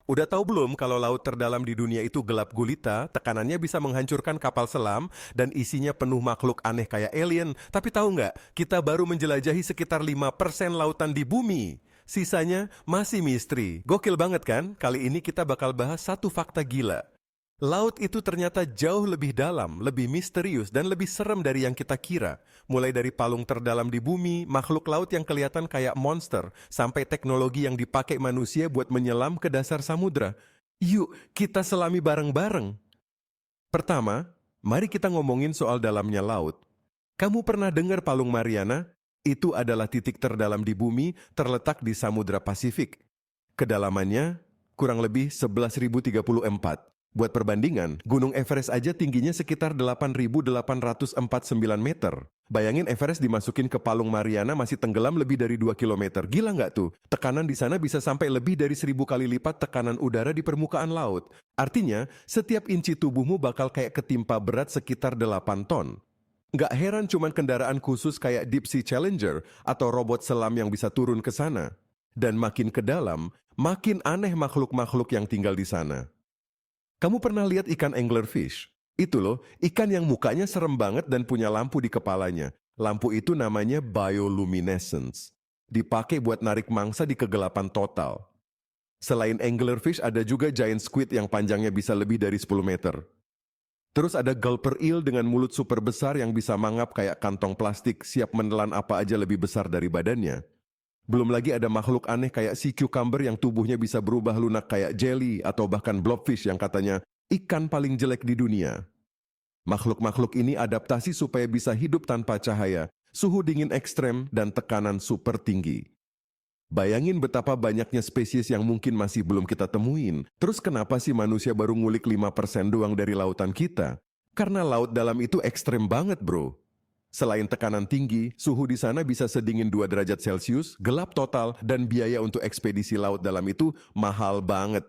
Udah tahu belum kalau laut terdalam di dunia itu gelap gulita, tekanannya bisa menghancurkan kapal selam, dan isinya penuh makhluk aneh kayak alien. Tapi tahu nggak, kita baru menjelajahi sekitar 5% lautan di bumi. Sisanya masih misteri. Gokil banget kan? Kali ini kita bakal bahas satu fakta gila. Laut itu ternyata jauh lebih dalam, lebih misterius, dan lebih serem dari yang kita kira. Mulai dari palung terdalam di bumi, makhluk laut yang kelihatan kayak monster, sampai teknologi yang dipakai manusia buat menyelam ke dasar samudra. Yuk, kita selami bareng-bareng. Pertama, mari kita ngomongin soal dalamnya laut. Kamu pernah dengar Palung Mariana? Itu adalah titik terdalam di bumi, terletak di Samudra Pasifik. Kedalamannya kurang lebih 11.034. Buat perbandingan, Gunung Everest aja tingginya sekitar 8.849 meter. Bayangin Everest dimasukin ke Palung Mariana masih tenggelam lebih dari 2 kilometer. Gila nggak tuh? Tekanan di sana bisa sampai lebih dari 1.000 kali lipat tekanan udara di permukaan laut. Artinya, setiap inci tubuhmu bakal kayak ketimpa berat sekitar 8 ton. Nggak heran cuman kendaraan khusus kayak Deep Sea Challenger atau robot selam yang bisa turun ke sana. Dan makin ke dalam, makin aneh makhluk-makhluk yang tinggal di sana. Kamu pernah lihat ikan anglerfish? Itu loh, ikan yang mukanya serem banget dan punya lampu di kepalanya. Lampu itu namanya bioluminescence. Dipakai buat narik mangsa di kegelapan total. Selain anglerfish, ada juga giant squid yang panjangnya bisa lebih dari 10 meter. Terus ada gulper eel dengan mulut super besar yang bisa mangap kayak kantong plastik, siap menelan apa aja lebih besar dari badannya. Belum lagi ada makhluk aneh kayak sea cucumber yang tubuhnya bisa berubah lunak kayak jelly atau bahkan blobfish yang katanya ikan paling jelek di dunia. Makhluk-makhluk ini adaptasi supaya bisa hidup tanpa cahaya, suhu dingin ekstrem, dan tekanan super tinggi. Bayangin betapa banyaknya spesies yang mungkin masih belum kita temuin. Terus kenapa sih manusia baru ngulik 5% doang dari lautan kita? Karena laut dalam itu ekstrem banget, bro. Selain tekanan tinggi, suhu di sana bisa sedingin 2 derajat Celcius, gelap total, dan biaya untuk ekspedisi laut dalam itu mahal banget.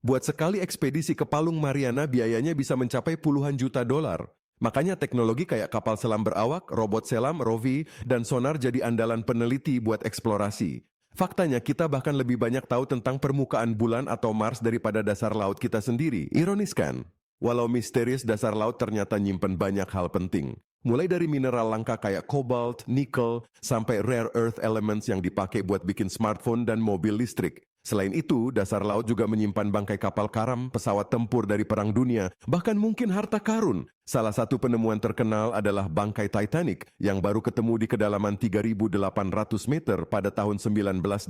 Buat sekali ekspedisi ke Palung Mariana biayanya bisa mencapai puluhan juta dolar. Makanya teknologi kayak kapal selam berawak, robot selam, ROV, dan sonar jadi andalan peneliti buat eksplorasi. Faktanya kita bahkan lebih banyak tahu tentang permukaan bulan atau Mars daripada dasar laut kita sendiri. Ironis kan? Walau misterius, dasar laut ternyata nyimpen banyak hal penting. Mulai dari mineral langka kayak cobalt, nickel, sampai rare earth elements yang dipakai buat bikin smartphone dan mobil listrik. Selain itu, dasar laut juga menyimpan bangkai kapal karam, pesawat tempur dari Perang Dunia, bahkan mungkin harta karun. Salah satu penemuan terkenal adalah bangkai Titanic yang baru ketemu di kedalaman 3.800 meter pada tahun 1985.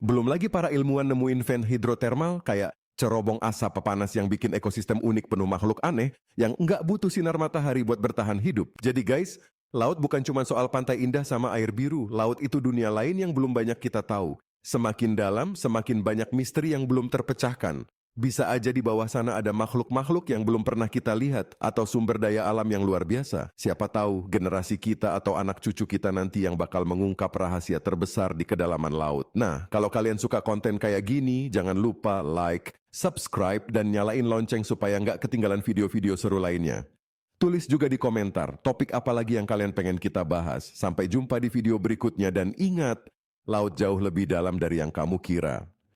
Belum lagi para ilmuwan nemuin vent hidrotermal kayak cerobong asap pepanas yang bikin ekosistem unik penuh makhluk aneh yang nggak butuh sinar matahari buat bertahan hidup. Jadi guys, laut bukan cuma soal pantai indah sama air biru. Laut itu dunia lain yang belum banyak kita tahu. Semakin dalam, semakin banyak misteri yang belum terpecahkan. Bisa aja di bawah sana ada makhluk-makhluk yang belum pernah kita lihat atau sumber daya alam yang luar biasa. Siapa tahu generasi kita atau anak cucu kita nanti yang bakal mengungkap rahasia terbesar di kedalaman laut. Nah, kalau kalian suka konten kayak gini, jangan lupa like, subscribe, dan nyalain lonceng supaya nggak ketinggalan video-video seru lainnya. Tulis juga di komentar topik apa lagi yang kalian pengen kita bahas. Sampai jumpa di video berikutnya dan ingat, laut jauh lebih dalam dari yang kamu kira.